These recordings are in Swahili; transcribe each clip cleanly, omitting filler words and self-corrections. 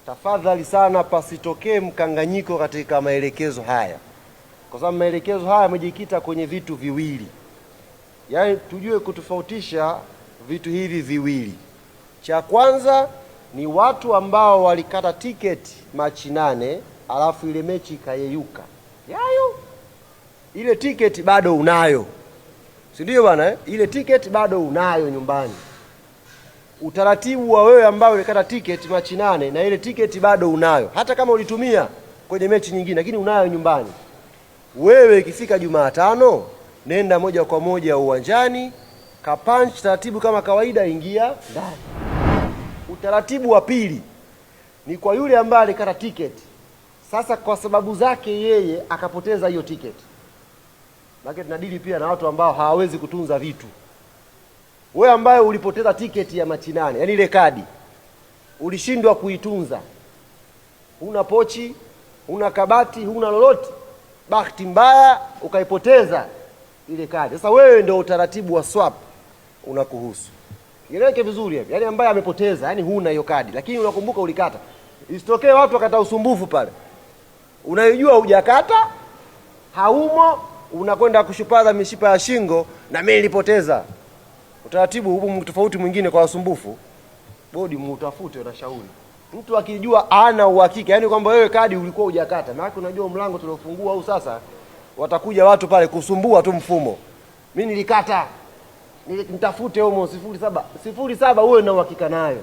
tafadhali sana pasitokee mkanganyiko katika maelekezo haya, kwa sababu maelekezo haya yamejikita kwenye vitu viwili. Yaani tujue kutofautisha vitu hivi viwili. Cha kwanza ni watu ambao walikata tiketi Machi 8 alafu ile mechi ikayeyuka. Yayo ile tiketi bado unayo, si ndio bwana eh? Ile tiketi bado unayo nyumbani. Utaratibu wa wewe ambao ulikata tiketi Machi 8 na ile tiketi bado unayo, hata kama ulitumia kwenye mechi nyingine, lakini unayo nyumbani. Wewe ikifika Jumatano, nenda moja kwa moja uwanjani, kapunch taratibu kama kawaida, ingia ndani. Utaratibu wa pili ni kwa yule ambaye alikata tiketi, sasa kwa sababu zake yeye akapoteza hiyo tiketi. Maana tunadili pia na watu ambao hawawezi kutunza vitu. Wewe ambaye ulipoteza tiketi ya Machi 8, yani ile kadi ulishindwa kuitunza, huna pochi, huna kabati, huna lolote, bahati mbaya ukaipoteza ile kadi. Sasa wewe ndio utaratibu wa swap unakuhusu. Kieleweke vizuri hivi. Yaani ambaye amepoteza, yani huna hiyo kadi, lakini unakumbuka ulikata. Isitokee watu wakata usumbufu pale. Unayojua hujakata, haumo, unakwenda kushupaza mishipa ya shingo na mimi nilipoteza. Utaratibu huu tofauti mwingine kwa wasumbufu. Bodi muutafute, unashauri. Mtu akijua ana uhakika, yani kwamba wewe kadi ulikuwa hujakata. Maana unajua mlango tuliofungua au sasa watakuja watu pale kusumbua tu mfumo. Mimi nilikata. Nitafute humo 07 uwe na uhakika nayo.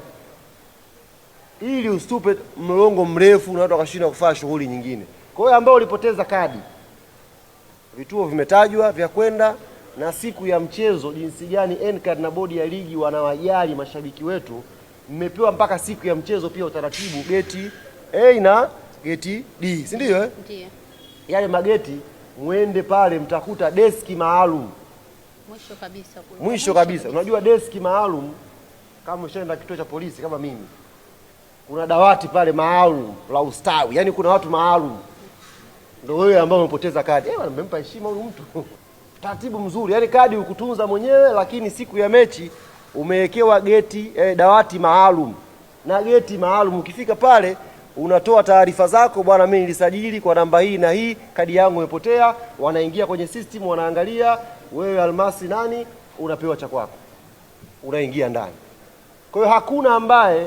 Ili usitupe mlongo mrefu na watu wakashindwa kufanya shughuli nyingine. Kwa hiyo ambao ulipoteza kadi, vituo vimetajwa vya kwenda, na siku ya mchezo jinsi gani NCAD na bodi ya ligi wanawajali mashabiki wetu. Mmepewa mpaka siku ya mchezo pia utaratibu geti A na geti D, si ndio eh? Ndio. Yale mageti muende pale mtakuta deski maalum. Mwisho kabisa. Unajua deski maalum kama ushaenda kituo cha polisi kama mimi. Kuna dawati pale maalum la ustawi. Yaani kuna watu maalum. Ndio wewe ambao umepoteza kadi. Nimempa heshima huyu mtu. Taratibu mzuri. Yaani kadi ukutunza mwenyewe, lakini siku ya mechi umewekewa geti dawati maalum. Na geti maalum ukifika pale unatoa taarifa zako, bwana mimi nilisajili kwa namba hii na hii, kadi yangu imepotea. Wanaingia kwenye system, wanaangalia wewe Almasi nani, unapewa cha kwako. Unaingia ndani. Kwa hiyo hakuna ambaye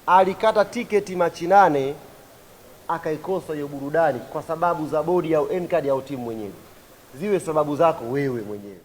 alikata tiketi Machi 8 akaikosa hiyo burudani kwa sababu za bodi ya NCAD au timu mwenyewe. Ziwe sababu zako wewe mwenyewe.